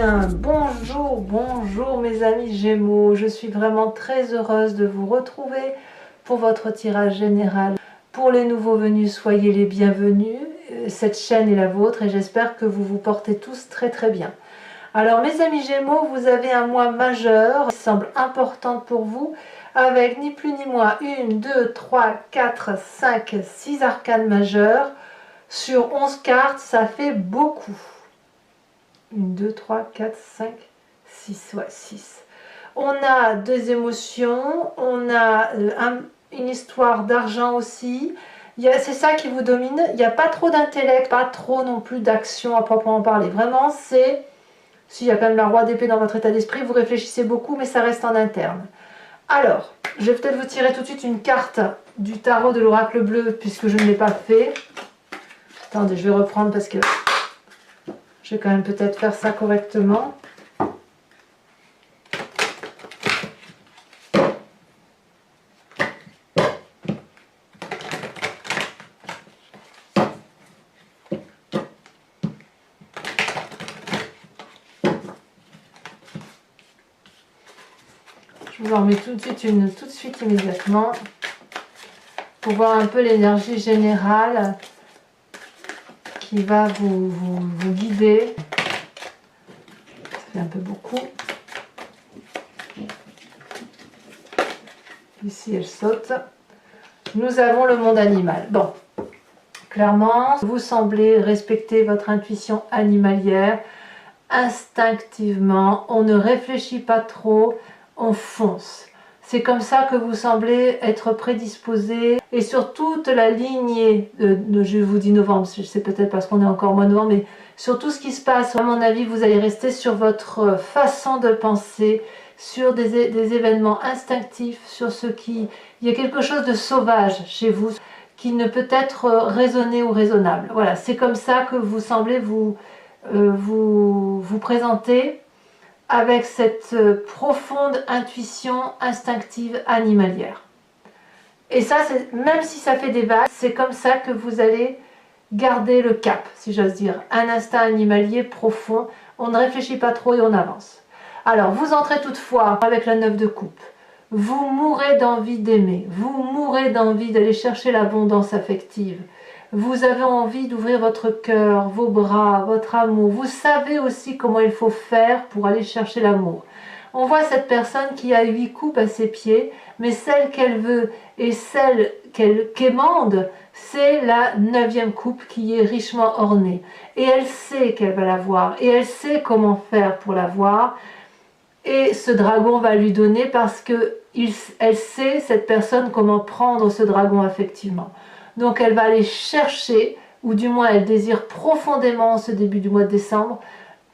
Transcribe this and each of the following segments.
bien, bonjour mes amis Gémeaux, je suis vraiment très heureuse de vous retrouver pour votre tirage général. Pour les nouveaux venus, soyez les bienvenus, cette chaîne est la vôtre et j'espère que vous vous portez tous très bien. Alors mes amis Gémeaux, vous avez un mois majeur qui semble important pour vous, avec ni plus ni moins 1, 2, 3, 4, 5, 6 arcanes majeures. Sur 11 cartes, ça fait beaucoup. 1, 2, 3, 4, 5, 6, ouais, 6. On a deux émotions, on a une histoire d'argent aussi. C'est ça qui vous domine. Il n'y a pas trop d'intellect, pas trop non plus d'action à proprement parler. Vraiment, c'est... S'il y a quand même la roi d'épée dans votre état d'esprit, vous réfléchissez beaucoup, mais ça reste en interne. Alors, je vais peut-être vous tirer tout de suite une carte du tarot de l'oracle bleu, puisque je ne l'ai pas fait. Attendez, je vais reprendre parce que je vais quand même peut-être faire ça correctement. Je vous en mets tout de suite immédiatement pour voir un peu l'énergie générale qui va vous guider. Ça fait un peu beaucoup. Ici elle saute. Nous avons le monde animal. Bon, clairement, vous semblez respecter votre intuition animalière instinctivement. On ne réfléchit pas trop. On fonce. C'est comme ça que vous semblez être prédisposé. Et sur toute la lignée, je vous dis novembre, c'est peut-être parce qu'on est encore au mois de novembre, mais sur tout ce qui se passe, à mon avis, vous allez rester sur votre façon de penser, sur des événements instinctifs, sur ce qui... Il y a quelque chose de sauvage chez vous, qui ne peut être raisonné ou raisonnable. Voilà, c'est comme ça que vous semblez vous présenter, avec cette profonde intuition instinctive animalière. Et ça, même si ça fait des vagues, c'est comme ça que vous allez garder le cap, si j'ose dire. Un instinct animalier profond, on ne réfléchit pas trop et on avance. Alors, vous entrez toutefois avec la 9 de coupe. Vous mourrez d'envie d'aimer, vous mourrez d'envie d'aller chercher l'abondance affective. Vous avez envie d'ouvrir votre cœur, vos bras, votre amour. Vous savez aussi comment il faut faire pour aller chercher l'amour. On voit cette personne qui a 8 coupes à ses pieds, mais celle qu'elle veut et celle qu'elle quémande, c'est la 9e coupe qui est richement ornée. Et elle sait qu'elle va l'avoir, et elle sait comment faire pour l'avoir. Et ce dragon va lui donner parce qu'elle sait, cette personne, comment prendre ce dragon affectivement. Donc elle va aller chercher, ou du moins elle désire profondément en ce début du mois de décembre,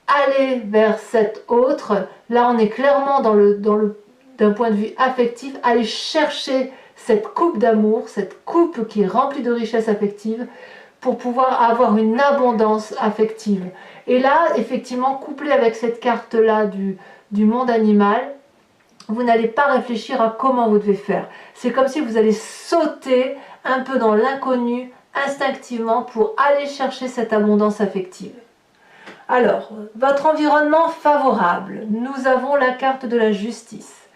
aller vers cette autre. Là on est clairement d'un point de vue affectif, aller chercher cette coupe d'amour, cette coupe qui est remplie de richesse affective, pour pouvoir avoir une abondance affective. Et là, effectivement, couplé avec cette carte-là du monde animal, vous n'allez pas réfléchir à comment vous devez faire. C'est comme si vous allez sauter un peu dans l'inconnu, instinctivement, pour aller chercher cette abondance affective. Alors, votre environnement favorable. Nous avons la carte de la justice.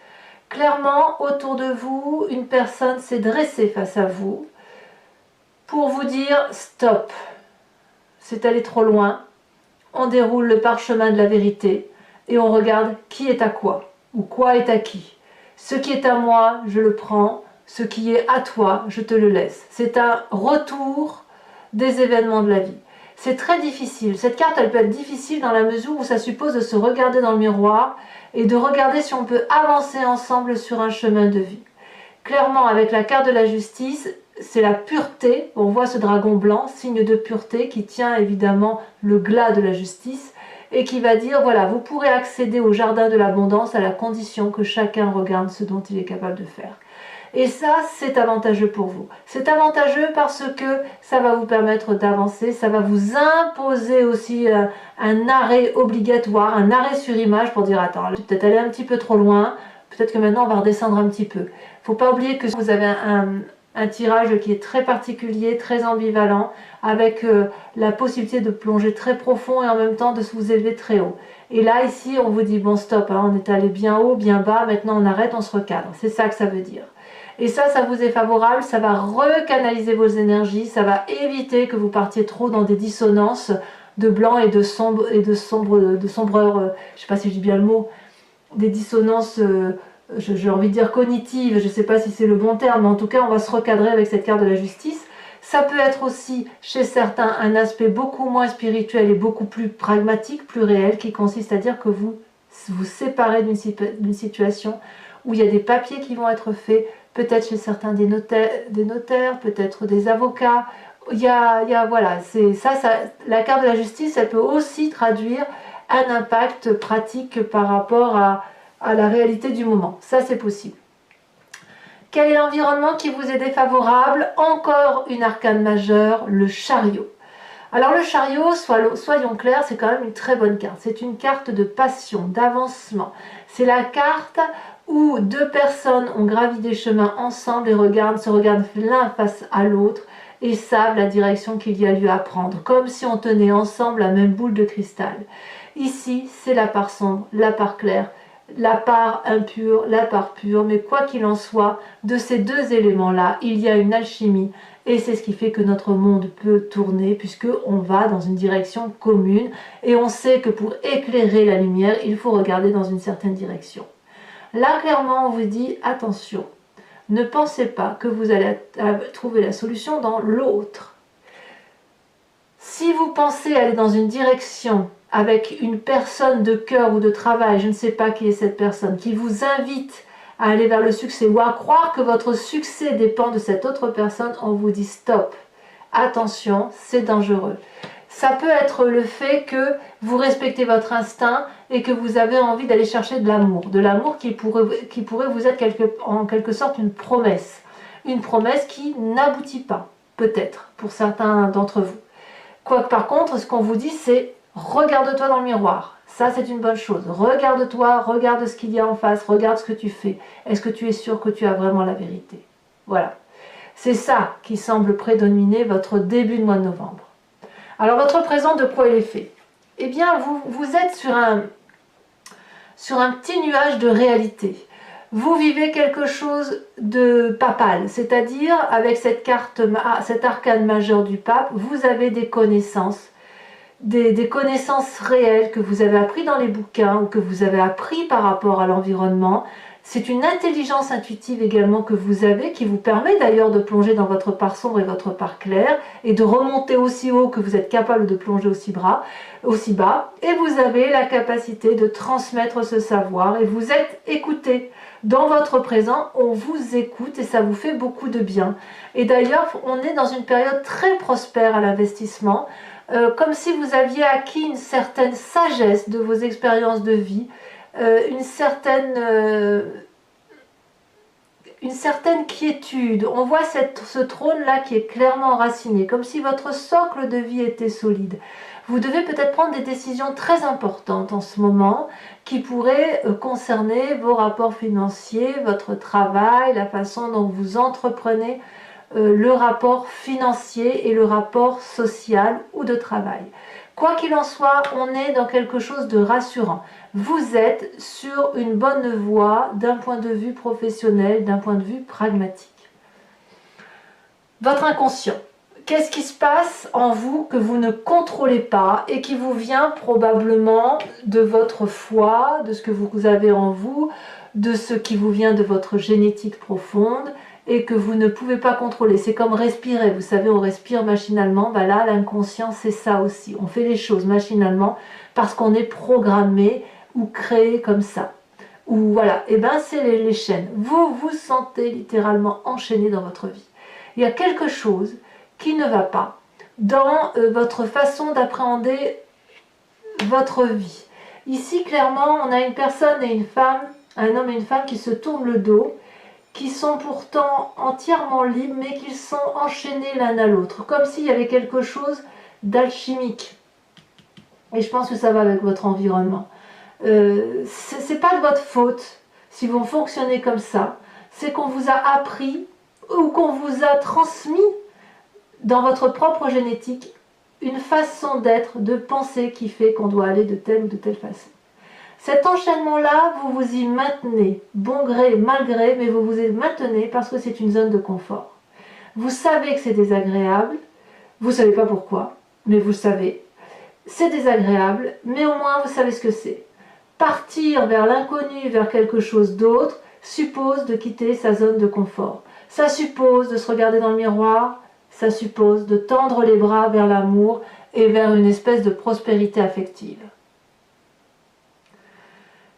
Clairement, autour de vous, une personne s'est dressée face à vous pour vous dire « stop ». C'est allé trop loin. On déroule le parchemin de la vérité et on regarde qui est à quoi ou quoi est à qui. Ce qui est à moi, je le prends. Ce qui est à toi, je te le laisse. C'est un retour des événements de la vie. C'est très difficile. Cette carte, elle peut être difficile dans la mesure où ça suppose de se regarder dans le miroir et de regarder si on peut avancer ensemble sur un chemin de vie. Clairement, avec la carte de la justice, c'est la pureté. On voit ce dragon blanc, signe de pureté, qui tient évidemment le glas de la justice et qui va dire, voilà, vous pourrez accéder au jardin de l'abondance à la condition que chacun regarde ce dont il est capable de faire. Et ça, c'est avantageux pour vous. C'est avantageux parce que ça va vous permettre d'avancer, ça va vous imposer aussi un arrêt obligatoire, un arrêt sur image pour dire, attends, je vais peut-être aller un petit peu trop loin, peut-être que maintenant on va redescendre un petit peu. Il ne faut pas oublier que vous avez un tirage qui est très particulier, très ambivalent, avec la possibilité de plonger très profond et en même temps de vous élever très haut. Et là, ici, on vous dit, bon stop, hein, on est allé bien haut, bien bas, maintenant on arrête, on se recadre. C'est ça que ça veut dire. Et ça vous est favorable, ça va recanaliser vos énergies, ça va éviter que vous partiez trop dans des dissonances de blanc et de sombre, de sombreur, je ne sais pas si je dis bien le mot, des dissonances, j'ai envie de dire cognitives, je ne sais pas si c'est le bon terme, mais en tout cas, on va se recadrer avec cette carte de la justice. Ça peut être aussi, chez certains, un aspect beaucoup moins spirituel et beaucoup plus pragmatique, plus réel, qui consiste à dire que vous vous séparez d'une situation où il y a des papiers qui vont être faits, peut-être chez certains des notaires, peut-être des avocats. Voilà, la carte de la justice, elle peut aussi traduire un impact pratique par rapport à la réalité du moment. Ça, c'est possible. Quel est l'environnement qui vous est défavorable? Encore une arcane majeure, le chariot. Alors le chariot, soyons clairs, c'est quand même une très bonne carte. C'est une carte de passion, d'avancement. C'est la carte où deux personnes ont gravi des chemins ensemble et se regardent l'un face à l'autre et savent la direction qu'il y a lieu à prendre, comme si on tenait ensemble la même boule de cristal. Ici, c'est la part sombre, la part claire, la part impure, la part pure, mais quoi qu'il en soit, de ces deux éléments-là, il y a une alchimie, et c'est ce qui fait que notre monde peut tourner, puisqu'on va dans une direction commune, et on sait que pour éclairer la lumière, il faut regarder dans une certaine direction. Là, clairement, on vous dit, attention, ne pensez pas que vous allez trouver la solution dans l'autre. Si vous pensez aller dans une direction avec une personne de cœur ou de travail, je ne sais pas qui est cette personne, qui vous invite à aller vers le succès ou à croire que votre succès dépend de cette autre personne, on vous dit stop, attention, c'est dangereux. Ça peut être le fait que vous respectez votre instinct et que vous avez envie d'aller chercher de l'amour qui pourrait vous être en quelque sorte une promesse qui n'aboutit pas, peut-être, pour certains d'entre vous. Quoique par contre, ce qu'on vous dit, c'est regarde-toi dans le miroir. Ça, c'est une bonne chose. Regarde-toi, regarde ce qu'il y a en face, regarde ce que tu fais. Est-ce que tu es sûr que tu as vraiment la vérité? Voilà. C'est ça qui semble prédominer votre début de mois de novembre. Alors, votre présent, de quoi il est fait? Eh bien, vous êtes sur un petit nuage de réalité. Vous vivez quelque chose de papal, c'est-à-dire avec cette arcane majeure du pape, vous avez des connaissances, des connaissances réelles que vous avez appris dans les bouquins ou que vous avez appris par rapport à l'environnement. C'est une intelligence intuitive également que vous avez, qui vous permet d'ailleurs de plonger dans votre part sombre et votre part claire, et de remonter aussi haut que vous êtes capable de plonger aussi bas, et vous avez la capacité de transmettre ce savoir, et vous êtes écouté. Dans votre présent, on vous écoute et ça vous fait beaucoup de bien. Et d'ailleurs, on est dans une période très prospère à l'investissement, comme si vous aviez acquis une certaine sagesse de vos expériences de vie, une certaine quiétude. On voit ce trône-là qui est clairement enraciné, comme si votre socle de vie était solide. Vous devez peut-être prendre des décisions très importantes en ce moment qui pourraient concerner vos rapports financiers, votre travail, la façon dont vous entreprenez le rapport financier et le rapport social ou de travail. Quoi qu'il en soit, on est dans quelque chose de rassurant. Vous êtes sur une bonne voie d'un point de vue professionnel, d'un point de vue pragmatique. Votre inconscient. Qu'est-ce qui se passe en vous que vous ne contrôlez pas et qui vous vient probablement de votre foi, de ce que vous avez en vous, de ce qui vous vient de votre génétique profonde et que vous ne pouvez pas contrôler. C'est comme respirer, vous savez, on respire machinalement. Ben là, l'inconscient, c'est ça aussi. On fait les choses machinalement parce qu'on est programmé ou créé comme ça. Ou voilà, et ben c'est les chaînes. Vous vous sentez littéralement enchaîné dans votre vie. Il y a quelque chose qui ne va pas dans votre façon d'appréhender votre vie. Ici, clairement, on a une personne et une femme, un homme et une femme qui se tournent le dos, qui sont pourtant entièrement libres, mais qui sont enchaînés l'un à l'autre, comme s'il y avait quelque chose d'alchimique. Et je pense que ça va avec votre environnement. C'est pas de votre faute si vous fonctionnez comme ça, c'est qu'on vous a appris ou qu'on vous a transmis dans votre propre génétique une façon d'être, de penser qui fait qu'on doit aller de telle ou de telle façon. Cet enchaînement-là, vous vous y maintenez, bon gré, mal gré, mais vous vous y maintenez parce que c'est une zone de confort. Vous savez que c'est désagréable, vous ne savez pas pourquoi, mais vous le savez. C'est désagréable, mais au moins vous savez ce que c'est. Partir vers l'inconnu, vers quelque chose d'autre, suppose de quitter sa zone de confort. Ça suppose de se regarder dans le miroir, ça suppose de tendre les bras vers l'amour et vers une espèce de prospérité affective.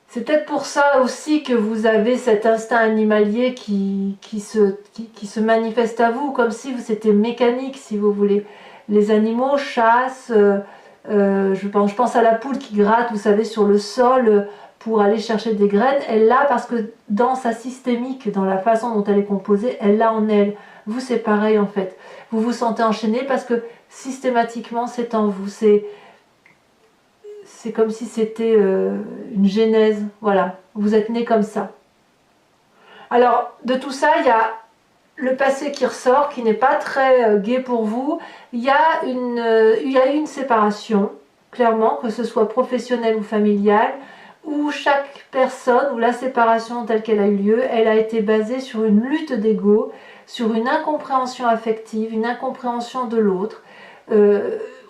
C'est peut-être pour ça aussi que vous avez cet instinct animalier qui se manifeste à vous, comme si c'était mécanique, si vous voulez. Les animaux chassent, je pense à la poule qui gratte, vous savez, sur le sol pour aller chercher des graines. Elle l'a parce que dans sa systémique, dans la façon dont elle est composée, elle l'a en elle. Vous, c'est pareil en fait. Vous vous sentez enchaîné parce que systématiquement, c'est en vous. C'est comme si c'était une genèse, voilà, vous êtes né comme ça. Alors, de tout ça, il y a le passé qui ressort, qui n'est pas très gai pour vous. Il y a une séparation, clairement, que ce soit professionnelle ou familiale, où chaque personne, où la séparation telle qu'elle a eu lieu, elle a été basée sur une lutte d'ego, sur une incompréhension affective, une incompréhension de l'autre,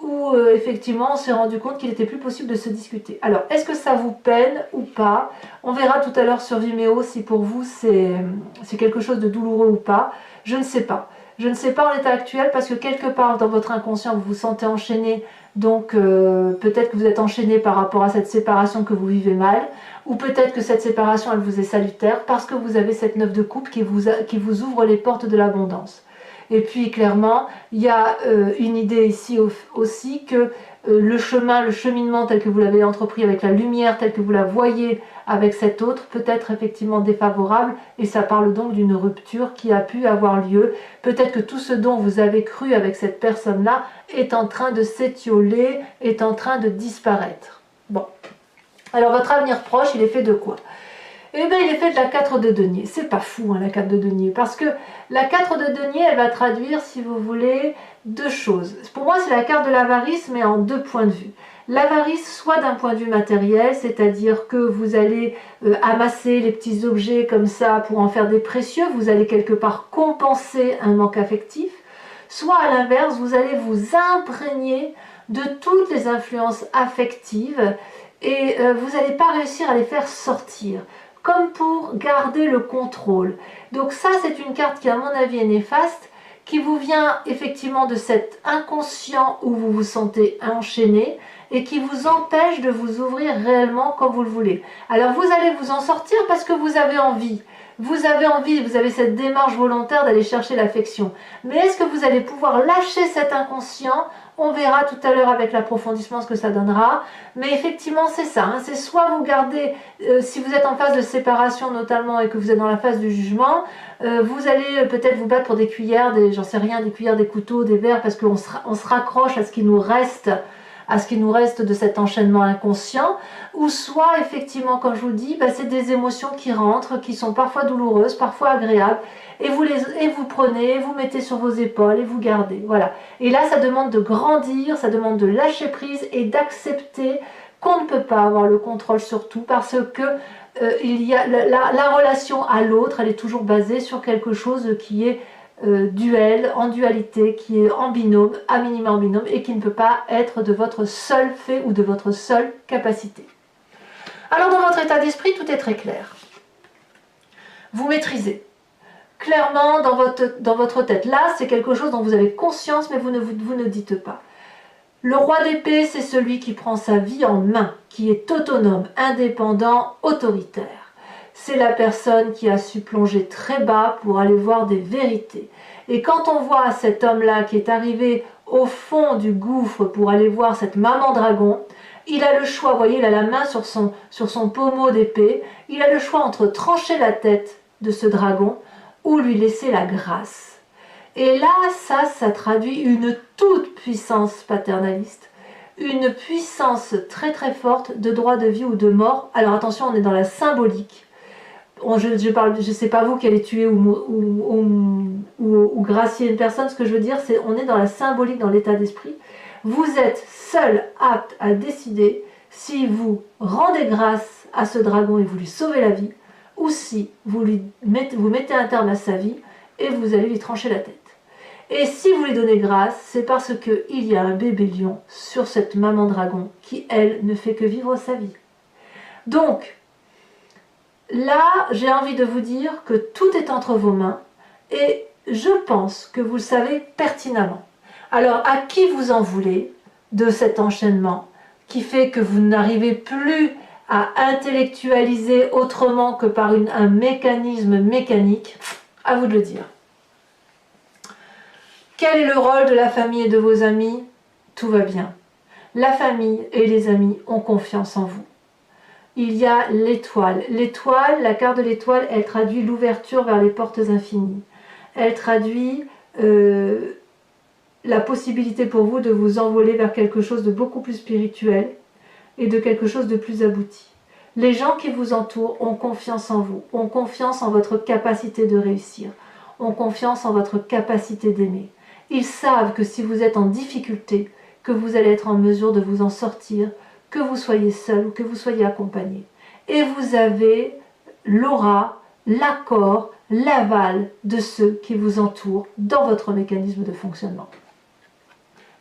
où effectivement on s'est rendu compte qu'il n'était plus possible de se discuter. Alors, est-ce que ça vous peine ou pas? On verra tout à l'heure sur Vimeo si pour vous c'est quelque chose de douloureux ou pas. Je ne sais pas. Je ne sais pas en l'état actuel parce que quelque part dans votre inconscient vous vous sentez enchaîné, donc peut-être que vous êtes enchaîné par rapport à cette séparation que vous vivez mal, ou peut-être que cette séparation elle vous est salutaire parce que vous avez cette 9 de coupe qui vous ouvre les portes de l'abondance. Et puis clairement, il y a une idée ici aussi que le cheminement tel que vous l'avez entrepris avec la lumière, tel que vous la voyez avec cet autre, peut être effectivement défavorable, et ça parle donc d'une rupture qui a pu avoir lieu. Peut-être que tout ce dont vous avez cru avec cette personne-là est en train de s'étioler, est en train de disparaître. Bon. Alors votre avenir proche, il est fait de quoi ? Eh bien, il est fait de la 4 de denier. C'est pas fou, hein, la 4 de denier, parce que la 4 de denier, elle va traduire, si vous voulez, deux choses. Pour moi, c'est la carte de l'avarice, mais en deux points de vue. L'avarice, soit d'un point de vue matériel, c'est-à-dire que vous allez amasser les petits objets comme ça pour en faire des précieux, vous allez quelque part compenser un manque affectif, soit à l'inverse, vous allez vous imprégner de toutes les influences affectives et vous n'allez pas réussir à les faire sortir, comme pour garder le contrôle. Donc ça, c'est une carte qui, à mon avis, est néfaste, qui vous vient effectivement de cet inconscient où vous vous sentez enchaîné et qui vous empêche de vous ouvrir réellement comme vous le voulez. Alors vous allez vous en sortir parce que vous avez envie. Vous avez envie, vous avez cette démarche volontaire d'aller chercher l'affection. Mais est-ce que vous allez pouvoir lâcher cet inconscient ? On verra tout à l'heure avec l'approfondissement ce que ça donnera. Mais effectivement, c'est ça. Hein, c'est soit vous gardez, si vous êtes en phase de séparation notamment et que vous êtes dans la phase du jugement, vous allez peut-être vous battre pour des cuillères, j'en sais rien, des cuillères, des couteaux, des verres, parce qu'on se raccroche à ce qui nous reste, de cet enchaînement inconscient, ou soit effectivement, comme je vous dis, c'est des émotions qui rentrent, qui sont parfois douloureuses, parfois agréables, et vous prenez, vous mettez sur vos épaules et vous gardez. Voilà. Et là, ça demande de grandir, ça demande de lâcher prise et d'accepter qu'on ne peut pas avoir le contrôle sur tout, parce que il y a la relation à l'autre, elle est toujours basée sur quelque chose qui est duel, en dualité, qui est en binôme, à minima en binôme, et qui ne peut pas être de votre seul fait ou de votre seule capacité. Alors dans votre état d'esprit, tout est très clair. Vous maîtrisez. Clairement, dans votre tête. Là, c'est quelque chose dont vous avez conscience, mais vous ne dites pas. Le roi d'épée, c'est celui qui prend sa vie en main, qui est autonome, indépendant, autoritaire. C'est la personne qui a su plonger très bas pour aller voir des vérités. Et quand on voit cet homme-là qui est arrivé au fond du gouffre pour aller voir cette maman dragon, il a le choix, vous voyez, il a la main sur son pommeau d'épée, il a le choix entre trancher la tête de ce dragon ou lui laisser la grâce. Et là, ça traduit une toute puissance paternaliste, une puissance très très forte de droit de vie ou de mort. Alors attention, on est dans la symbolique. je sais pas vous qui allez tuer ou gracier une personne. Ce que je veux dire, c'est on est dans la symbolique, dans l'état d'esprit. Vous êtes seul apte à décider si vous rendez grâce à ce dragon et vous lui sauvez la vie, ou si vous mettez un terme à sa vie et vous allez lui trancher la tête. Et si vous lui donnez grâce, c'est parce qu'il y a un bébé lion sur cette maman dragon qui, elle, ne fait que vivre sa vie. Donc, là, j'ai envie de vous dire que tout est entre vos mains et je pense que vous le savez pertinemment. Alors, à qui vous en voulez de cet enchaînement qui fait que vous n'arrivez plus à intellectualiser autrement que par un mécanisme mécanique? À vous de le dire. Quel est le rôle de la famille et de vos amis? Tout va bien. La famille et les amis ont confiance en vous. Il y a l'étoile. L'étoile, la carte de l'étoile, elle traduit l'ouverture vers les portes infinies. Elle traduit la possibilité pour vous de vous envoler vers quelque chose de beaucoup plus spirituel et de quelque chose de plus abouti. Les gens qui vous entourent ont confiance en vous, ont confiance en votre capacité de réussir, ont confiance en votre capacité d'aimer. Ils savent que si vous êtes en difficulté, que vous allez être en mesure de vous en sortir, que vous soyez seul ou que vous soyez accompagné. Et vous avez l'aura, l'accord, l'aval de ceux qui vous entourent dans votre mécanisme de fonctionnement.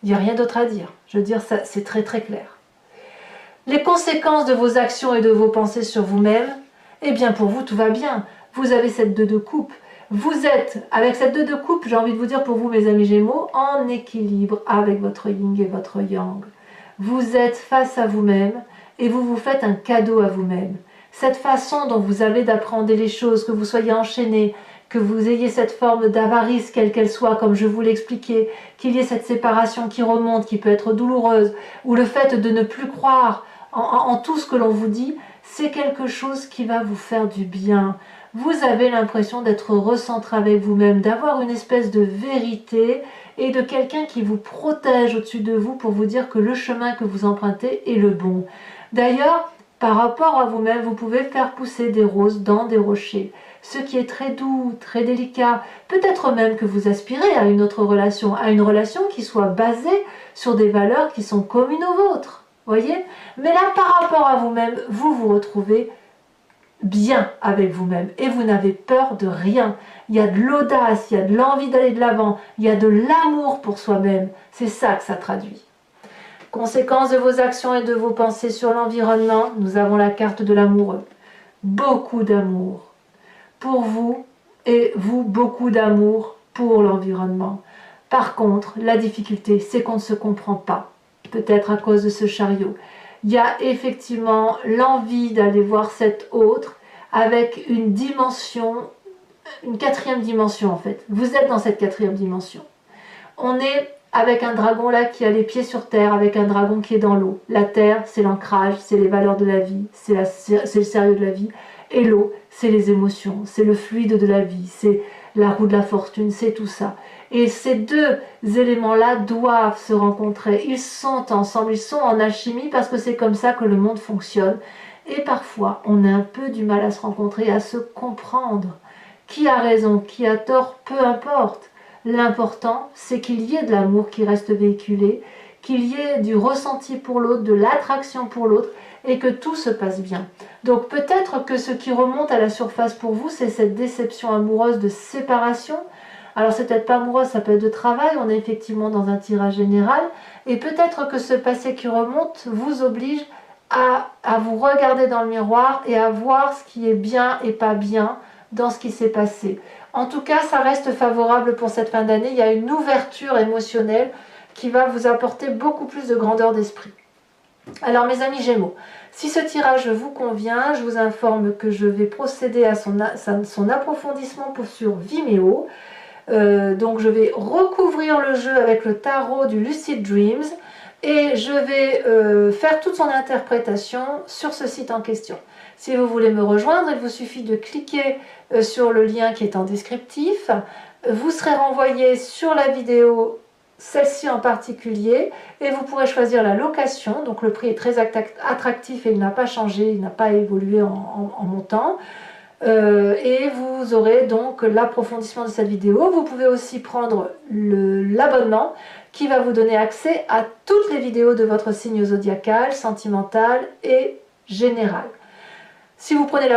Il n'y a rien d'autre à dire. Je veux dire, ça, c'est très très clair. Les conséquences de vos actions et de vos pensées sur vous-même, eh bien pour vous, tout va bien. Vous avez cette 2 de coupe. Vous êtes, avec cette 2 de coupe, j'ai envie de vous dire pour vous, mes amis Gémeaux, en équilibre avec votre yin et votre yang. Vous êtes face à vous-même et vous vous faites un cadeau à vous-même. Cette façon dont vous avez d'apprendre les choses, que vous soyez enchaîné, que vous ayez cette forme d'avarice, quelle qu'elle soit, comme je vous l'ai expliqué, qu'il y ait cette séparation qui remonte, qui peut être douloureuse, ou le fait de ne plus croire en tout ce que l'on vous dit, c'est quelque chose qui va vous faire du bien. Vous avez l'impression d'être recentré avec vous-même, d'avoir une espèce de vérité et de quelqu'un qui vous protège au-dessus de vous pour vous dire que le chemin que vous empruntez est le bon. D'ailleurs, par rapport à vous-même, vous pouvez faire pousser des roses dans des rochers, ce qui est très doux, très délicat. Peut-être même que vous aspirez à une autre relation, à une relation qui soit basée sur des valeurs qui sont communes aux vôtres. Voyez? Mais là, par rapport à vous-même, vous vous retrouvez bien avec vous-même et vous n'avez peur de rien. Il y a de l'audace, il y a de l'envie d'aller de l'avant, il y a de l'amour pour soi-même. C'est ça que ça traduit. Conséquence de vos actions et de vos pensées sur l'environnement, nous avons la carte de l'amoureux. Beaucoup d'amour pour vous et vous, beaucoup d'amour pour l'environnement. Par contre, la difficulté, c'est qu'on ne se comprend pas. Peut-être à cause de ce chariot. Il y a effectivement l'envie d'aller voir cet autre avec une dimension, une 4e dimension en fait. Vous êtes dans cette 4e dimension. On est avec un dragon là qui a les pieds sur terre, avec un dragon qui est dans l'eau. La terre, c'est l'ancrage, c'est les valeurs de la vie, c'est le sérieux de la vie. Et l'eau, c'est les émotions, c'est le fluide de la vie, c'est la roue de la fortune, c'est tout ça. Et ces 2 éléments-là doivent se rencontrer. Ils sont ensemble, ils sont en alchimie parce que c'est comme ça que le monde fonctionne. Et parfois, on a un peu du mal à se rencontrer, à se comprendre. Qui a raison, qui a tort, peu importe. L'important, c'est qu'il y ait de l'amour qui reste véhiculé, qu'il y ait du ressenti pour l'autre, de l'attraction pour l'autre, et que tout se passe bien. Donc peut-être que ce qui remonte à la surface pour vous, c'est cette déception amoureuse de séparation. Alors c'est peut-être pas amoureuse, ça peut être de travail, on est effectivement dans un tirage général, et peut-être que ce passé qui remonte vous oblige à vous regarder dans le miroir et à voir ce qui est bien et pas bien dans ce qui s'est passé. En tout cas, ça reste favorable pour cette fin d'année. Il y a une ouverture émotionnelle qui va vous apporter beaucoup plus de grandeur d'esprit. Alors mes amis Gémeaux, si ce tirage vous convient, je vous informe que je vais procéder à son approfondissement sur Vimeo. Donc je vais recouvrir le jeu avec le tarot du Lucid Dreams et je vais faire toute son interprétation sur ce site en question. Si vous voulez me rejoindre, il vous suffit de cliquer sur le lien qui est en descriptif. Vous serez renvoyé sur la vidéo, celle-ci en particulier, et vous pourrez choisir la location. Donc le prix est très attractif et il n'a pas changé, il n'a pas évolué en montant. Et vous aurez donc l'approfondissement de cette vidéo. Vous pouvez aussi prendre l'abonnement qui va vous donner accès à toutes les vidéos de votre signe zodiacal, sentimental et général. Si vous prenez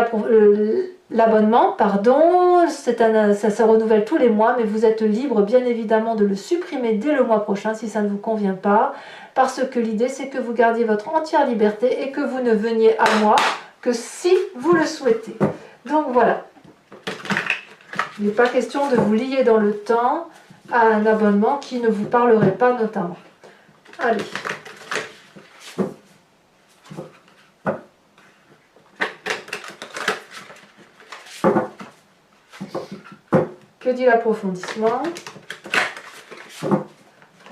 l'abonnement, pardon, ça se renouvelle tous les mois, mais vous êtes libre bien évidemment de le supprimer dès le mois prochain si ça ne vous convient pas, parce que l'idée c'est que vous gardiez votre entière liberté et que vous ne veniez à moi que si vous le souhaitez. Donc voilà, il n'est pas question de vous lier dans le temps à un abonnement qui ne vous parlerait pas notamment. Allez. Que dit l'approfondissement?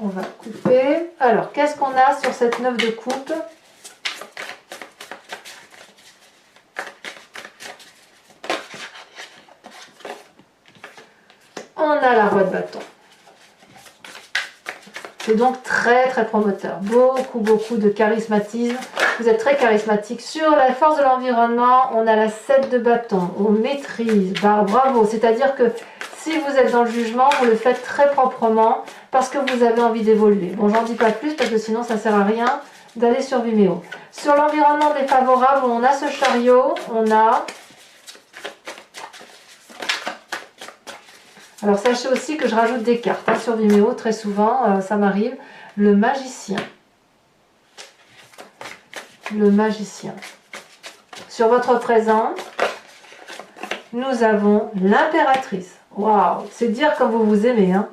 On va couper. Alors, qu'est-ce qu'on a sur cette 9 de coupe? On a la roi de bâton. C'est donc très très promoteur. Beaucoup de charismatisme. Vous êtes très charismatique. Sur la force de l'environnement, on a la 7 de bâton. On maîtrise. Bah, bravo. C'est-à-dire que si vous êtes dans le jugement, vous le faites très proprement parce que vous avez envie d'évoluer. Bon, j'en dis pas plus parce que sinon ça ne sert à rien d'aller sur Vimeo. Sur l'environnement défavorable, on a ce chariot. On a... Alors sachez aussi que je rajoute des cartes hein, sur Vimeo, très souvent, ça m'arrive. Le magicien. Le magicien. Sur votre présent, nous avons l'impératrice. Waouh, c'est dire comme vous vous aimez. Hein.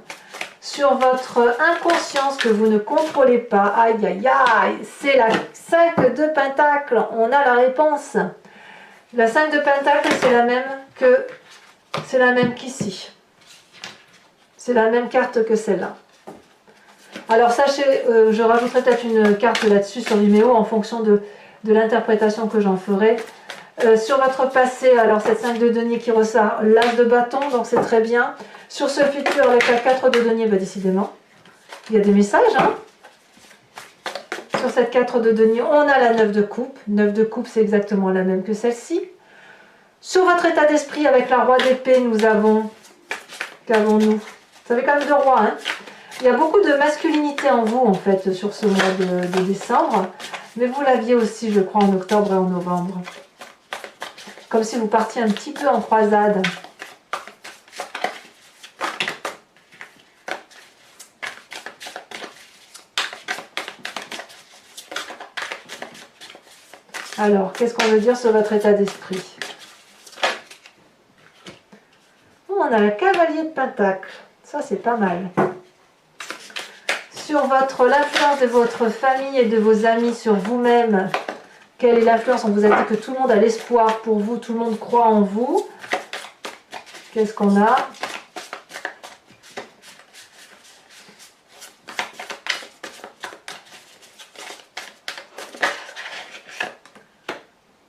Sur votre inconscience que vous ne contrôlez pas, aïe aïe aïe, c'est la 5 de Pentacle. On a la réponse. La 5 de Pentacle, c'est la même qu'ici. C'est la même carte que celle-là. Alors sachez, je rajouterai peut-être une carte là-dessus sur Vimeo en fonction de l'interprétation que j'en ferai. Sur votre passé, alors cette 5 de denier qui ressort l'as de bâton, donc c'est très bien. Sur ce futur avec la 4 de denier, bah décidément, il y a des messages. Hein. Sur cette 4 de denier, on a la 9 de coupe. 9 de coupe, c'est exactement la même que celle-ci. Sur votre état d'esprit avec la roi d'épée, nous avons... Qu'avons-nous? Ça fait quand même 2 rois. Hein. Il y a beaucoup de masculinité en vous, en fait, sur ce mois de décembre. Mais vous l'aviez aussi, je crois, en octobre et en novembre. Comme si vous partiez un petit peu en croisade. Alors, qu'est-ce qu'on veut dire sur votre état d'esprit? Oh, on a le cavalier de Pentacle. Ça, c'est pas mal. Sur l'influence de votre famille et de vos amis sur vous-même, quelle est l'influence? On vous a dit que tout le monde a l'espoir pour vous, tout le monde croit en vous. Qu'est-ce qu'on a?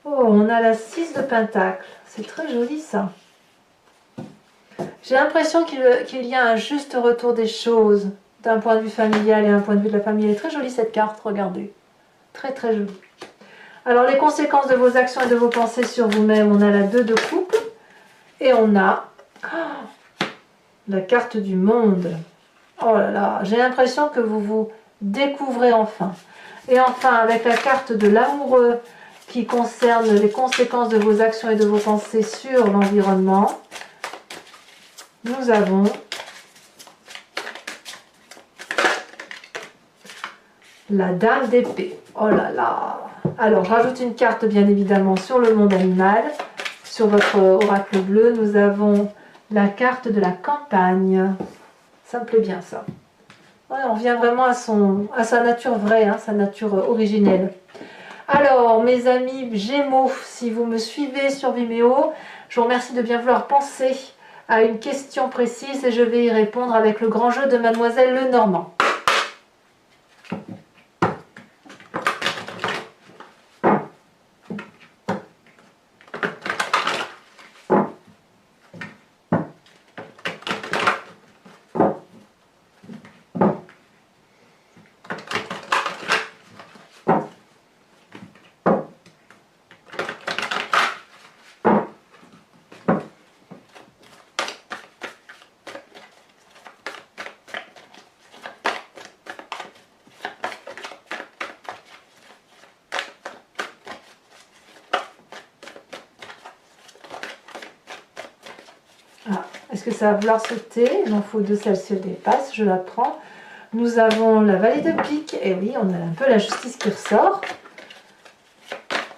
Oh, on a la 6 de Pentacle. C'est très joli ça. J'ai l'impression qu'il y a un juste retour des choses d'un point de vue familial et un point de vue de la famille. Elle est très jolie cette carte, regardez. Très très jolie. Alors les conséquences de vos actions et de vos pensées sur vous-même, on a la 2 de coupe et on a la carte du monde. Oh là là, j'ai l'impression que vous vous découvrez enfin. Et enfin, avec la carte de l'amoureux qui concerne les conséquences de vos actions et de vos pensées sur l'environnement, nous avons la dame d'épée. Oh là là. Alors, je rajoute une carte, bien évidemment, sur le monde animal. Sur votre oracle bleu, nous avons la carte de la campagne. Ça me plaît bien, ça. Ouais, on revient vraiment à sa nature vraie, hein, sa nature originelle. Alors, mes amis Gémeaux, si vous me suivez sur Vimeo, je vous remercie de bien vouloir penser à une question précise et je vais y répondre avec le grand jeu de Mademoiselle Lenormand. Est-ce que ça va vouloir sauter? Il m'en faut 2, celle-ci elle dépasse, je la prends. Nous avons la valise de pique, et oui, on a un peu la justice qui ressort.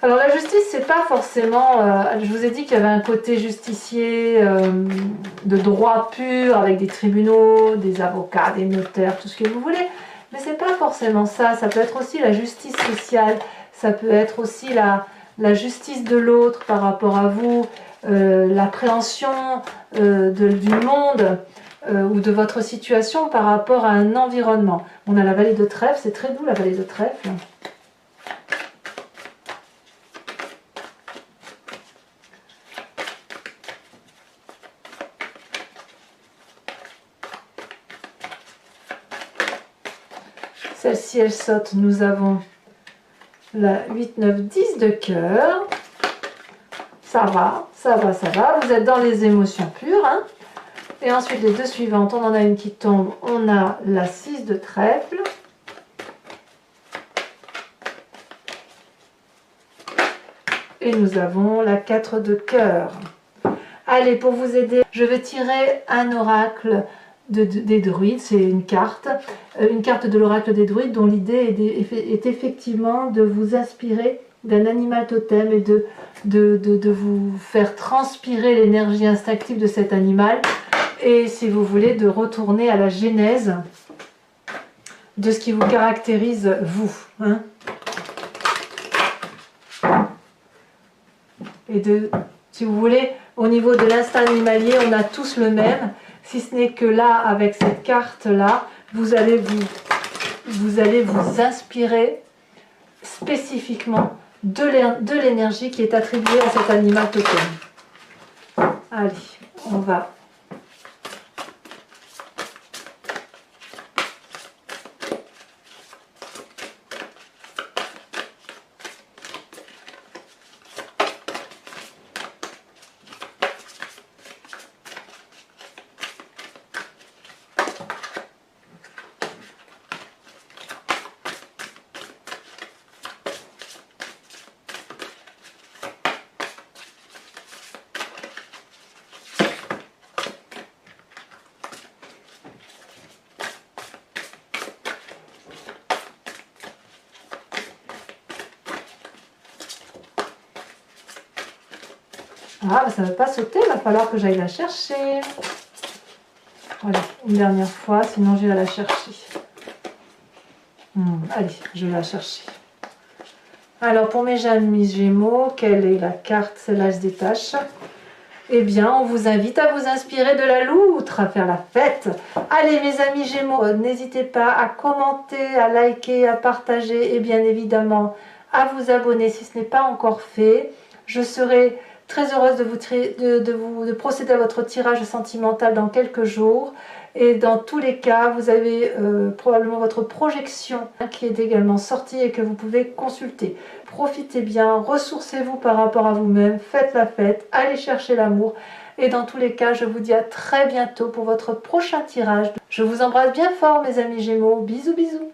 Alors la justice, c'est pas forcément... je vous ai dit qu'il y avait un côté justicier de droit pur, avec des tribunaux, des avocats, des notaires, tout ce que vous voulez. Mais c'est pas forcément ça, ça peut être aussi la justice sociale, ça peut être aussi la justice de l'autre par rapport à vous, l'appréhension du monde ou de votre situation par rapport à un environnement. On a la vallée de trèfle, c'est très doux la vallée de trèfle. Celle-ci, elle saute. Nous avons la 8, 9, 10 de cœur. Ça va, ça va, ça va. Vous êtes dans les émotions pures. Hein. Et ensuite, les deux suivantes, on en a une qui tombe. On a la 6 de trèfle. Et nous avons la 4 de cœur. Allez, pour vous aider, je vais tirer un oracle des druides, c'est une carte de l'oracle des druides dont l'idée est effectivement de vous inspirer d'un animal totem et de vous faire transpirer l'énergie instinctive de cet animal et si vous voulez de retourner à la genèse de ce qui vous caractérise vous. Hein. Et si vous voulez, au niveau de l'instinct animalier, on a tous le même. Si ce n'est que là, avec cette carte-là, vous allez vous inspirer spécifiquement de l'énergie qui est attribuée à cet animal totem. Allez, on va... Ah, ça ne va pas sauter, il va falloir que j'aille la chercher. Voilà, une dernière fois, sinon je vais la chercher. Allez, je vais la chercher. Alors, pour mes amis Gémeaux, quelle est la carte? Celle-là se détache. Eh bien, on vous invite à vous inspirer de la loutre, à faire la fête. Allez, mes amis Gémeaux, n'hésitez pas à commenter, à liker, à partager et bien évidemment à vous abonner si ce n'est pas encore fait. Je serai très heureuse de procéder à votre tirage sentimental dans quelques jours. Et dans tous les cas, vous avez probablement votre projection qui est également sortie et que vous pouvez consulter. Profitez bien, ressourcez-vous par rapport à vous-même, faites la fête, allez chercher l'amour. Et dans tous les cas, je vous dis à très bientôt pour votre prochain tirage. Je vous embrasse bien fort mes amis Gémeaux. Bisous bisous.